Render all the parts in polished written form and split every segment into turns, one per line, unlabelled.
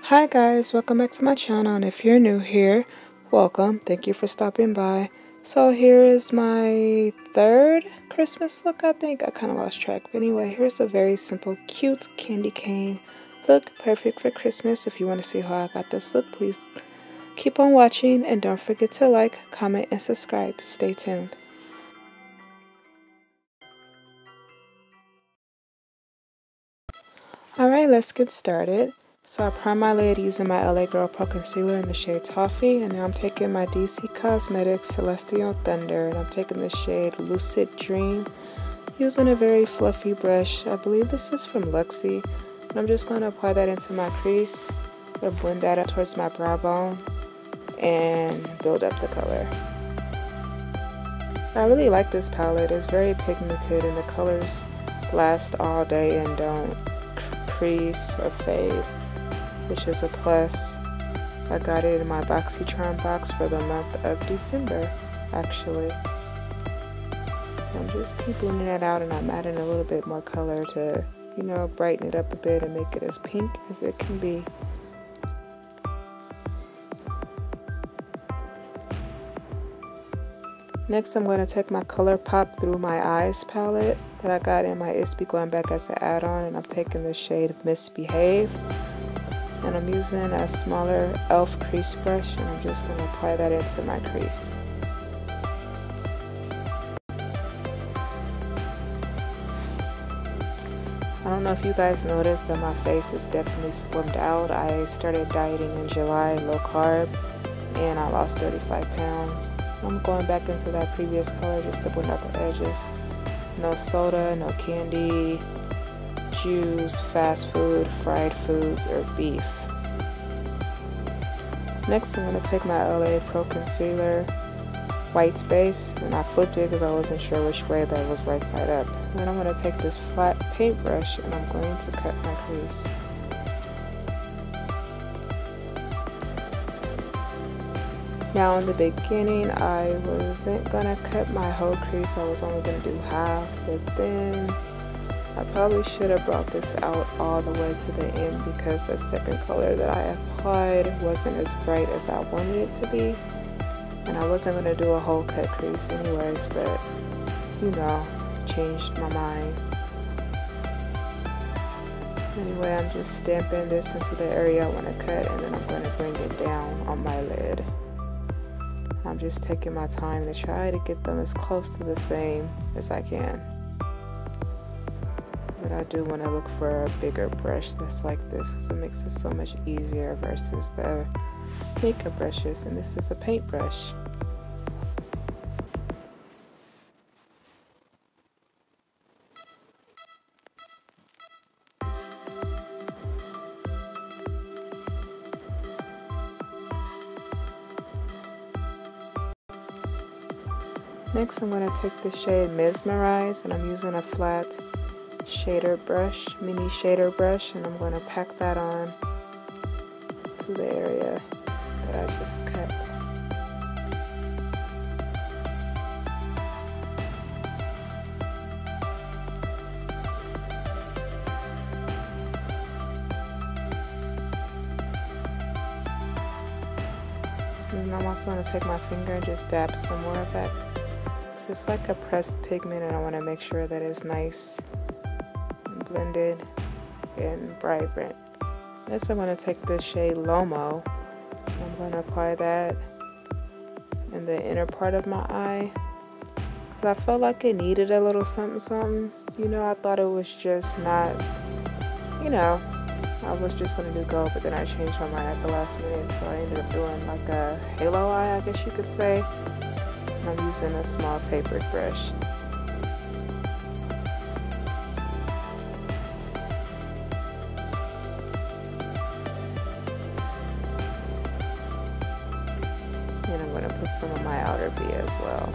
Hi guys, welcome back to my channel, and if you're new here, welcome. Thank you for stopping by. So here is my third Christmas look, I think. I kind of lost track. But anyway, here's a very simple, cute candy cane look. Perfect for Christmas. If you want to see how I got this look, please keep on watching. And don't forget to like, comment, and subscribe. Stay tuned. Alright, let's get started. So I prime my lid using my LA Girl Pro Concealer in the shade Toffee, and now I'm taking my DC Cosmetics Celestial Thunder, and I'm taking the shade Lucid Dream using a very fluffy brush. I believe this is from Luxie. And I'm just going to apply that into my crease and blend that up towards my brow bone and build up the color. I really like this palette. It's very pigmented and the colors last all day and don't crease or fade, which is a plus. I got it in my BoxyCharm box for the month of December, actually. So I'm just keep blending it out, and I'm adding a little bit more color to, you know, brighten it up a bit and make it as pink as it can be. Next, I'm going to take my ColourPop Through My Eyes palette that I got in my It's Be Going Back as an add-on, and I'm taking the shade Misbehave. And I'm using a smaller e.l.f. crease brush, and I'm just going to apply that into my crease. I don't know if you guys noticed that my face is definitely slimmed out. I started dieting in July, low carb, and I lost 35 pounds. I'm going back into that previous color just to blend out the edges. No soda, no candy, juice, fast food, fried foods, or beef. Next, I'm going to take my LA Pro Concealer white base, and I flipped it because I wasn't sure which way that was right side up. And then I'm going to take this flat paintbrush and I'm going to cut my crease. Now in the beginning, I wasn't going to cut my whole crease. I was only going to do half, but then I probably should have brought this out all the way to the end because the second color that I applied wasn't as bright as I wanted it to be. And I wasn't going to do a whole cut crease anyways, but you know, changed my mind. Anyway, I'm just stamping this into the area I want to cut, and then I'm going to bring it down on my lid. I'm just taking my time to try to get them as close to the same as I can. But I do want to look for a bigger brush that's like this, because it makes it so much easier versus the makeup brushes, and this is a paintbrush. Next, I'm going to take the shade Mesmerize, and I'm using a flat shader brush, mini shader brush, and I'm going to pack that on to the area that I just cut. And I'm also going to take my finger and just dab some more of that. So it's like a pressed pigment, and I want to make sure that it's nice and blended and vibrant. Next, I'm going to take the shade Lomo. I'm going to apply that in the inner part of my eye because I felt like it needed a little something something. You know, I thought it was just not, you know, I was just going to do gold, but then I changed my mind at the last minute, so I ended up doing like a halo eye, I guess you could say. And I'm using a small tapered brush. And I'm going to put some of my outer V as well.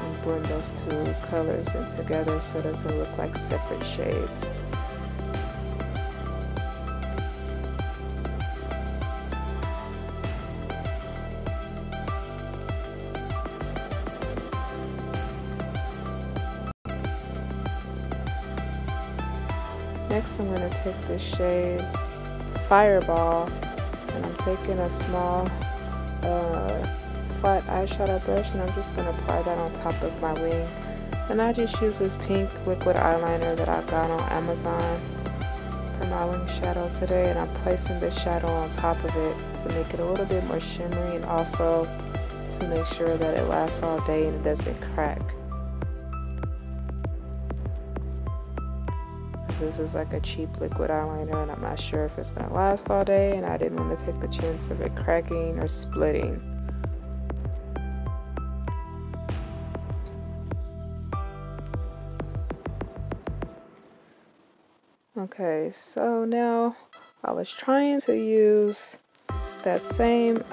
And blend those two colors in together so it doesn't look like separate shades. Next I'm going to take this shade Fireball, and I'm taking a small flat eyeshadow brush, and I'm just going to apply that on top of my wing. And I just use this pink liquid eyeliner that I got on Amazon for my wing shadow today, and I'm placing this shadow on top of it to make it a little bit more shimmery, and also to make sure that it lasts all day and it doesn't crack. This is like a cheap liquid eyeliner, and I'm not sure if it's going to last all day, and I didn't want to take the chance of it cracking or splitting. Okay, so now I was trying to use that same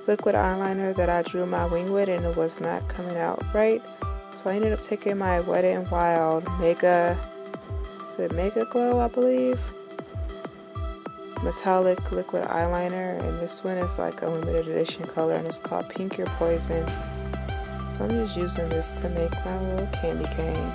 liquid eyeliner that I drew my wing with, and it was not coming out right. So I ended up taking my Wet n Wild Mega Glow, I believe, metallic liquid eyeliner, and this one is like a limited edition color, and it's called Pink Your Poison. So I'm just using this to make my little candy cane.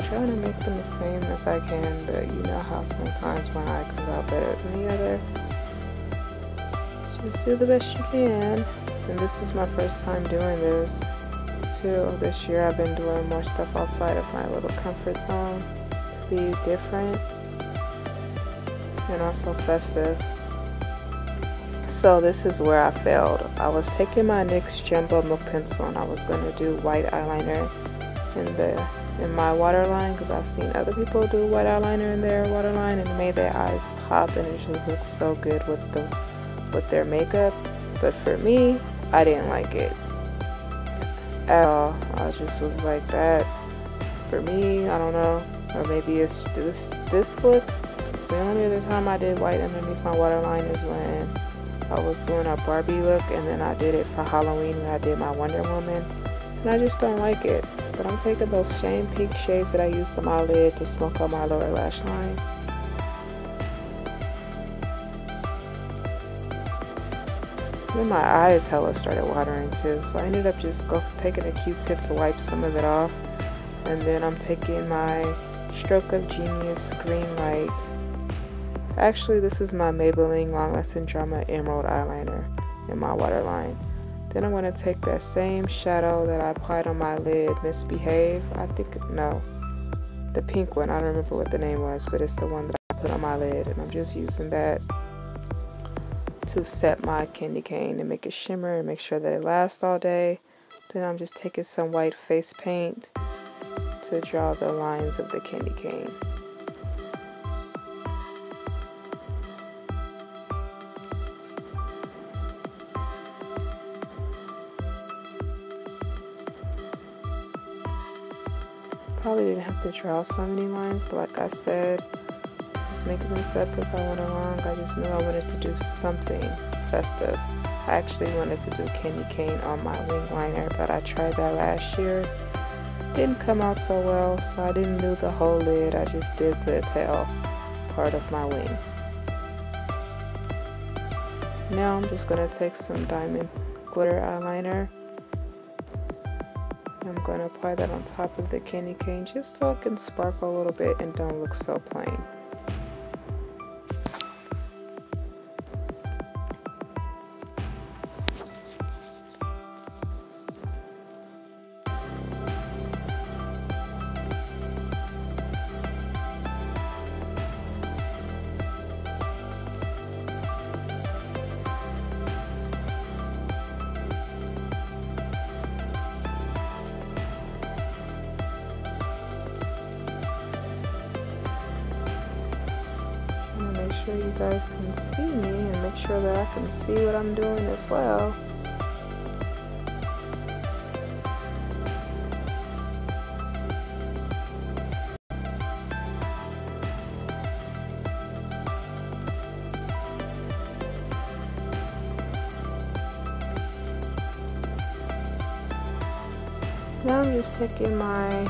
Trying to make them the same as I can, but you know how sometimes one eye comes out better than the other. Just do the best you can. And this is my first time doing this too. This year I've been doing more stuff outside of my little comfort zone to be different and also festive. So this is where I failed. I was taking my NYX Jumbo Milk Pencil, and I was going to do white eyeliner in my waterline, because I've seen other people do white eyeliner in their waterline, and it made their eyes pop, and it just looks so good with their makeup. But for me, I didn't like it at all. I just was like, that for me, I don't know, or maybe it's this look. So the only other time I did white underneath my waterline is when I was doing a Barbie look, and then I did it for Halloween when I did my Wonder Woman, and I just don't like it. But I'm taking those same pink shades that I used on my lid to smoke out my lower lash line. Then my eyes hella started watering too, so I ended up just taking a Q-tip to wipe some of it off. And then I'm taking my Stroke of Genius Green Light. Actually, this is my Maybelline Long Lasting Drama Emerald eyeliner in my waterline. Then I'm going to take that same shadow that I applied on my lid, Misbehave, the pink one, I don't remember what the name was, but it's the one that I put on my lid, and I'm just using that to set my candy cane and make it shimmer and make sure that it lasts all day. Then I'm just taking some white face paint to draw the lines of the candy cane. Probably didn't have to draw so many lines, but like I said, I was making this up as I went along. I just knew I wanted to do something festive. I actually wanted to do candy cane on my wing liner, but I tried that last year. Didn't come out so well, so I didn't do the whole lid. I just did the tail part of my wing. Now I'm just going to take some diamond glitter eyeliner. I'm going to apply that on top of the candy cane just so it can sparkle a little bit and don't look so plain. Make sure you guys can see me and make sure that I can see what I'm doing as well. Now I'm just taking my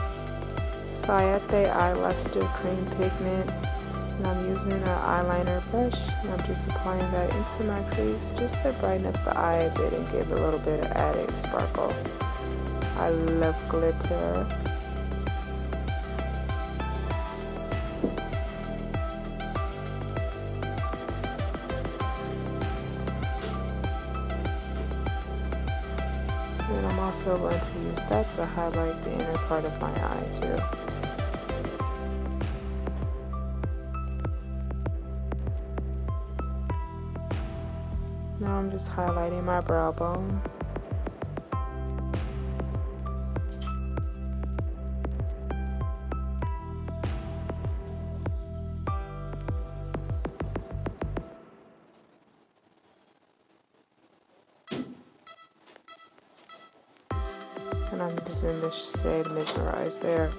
Ciate Eye Luster Cream Pigment, and I'm using an eyeliner brush, and I'm just applying that into my crease just to brighten up the eye a bit and give a little bit of added sparkle. I love glitter. And I'm also going to use that to highlight the inner part of my eye too. Now I'm just highlighting my brow bone. And I'm using the shade Mesmerize there.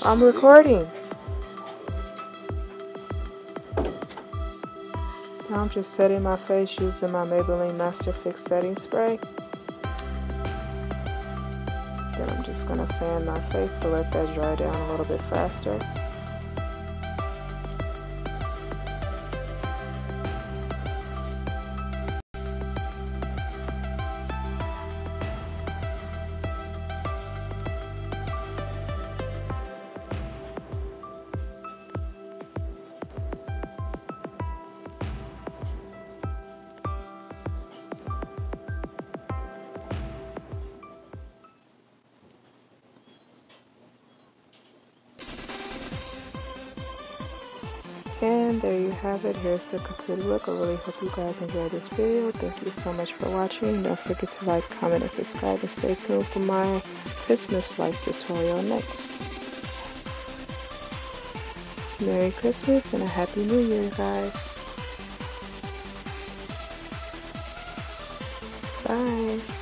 I'm recording. Now I'm just setting my face using my Maybelline Master Fix Setting Spray. Then I'm just going to fan my face to let that dry down a little bit faster. And there you have it. Here's the complete look. I really hope you guys enjoyed this video. Thank you so much for watching. Don't forget to like, comment, and subscribe, and stay tuned for my Christmas lights tutorial next. Merry Christmas and a Happy New Year, guys. Bye.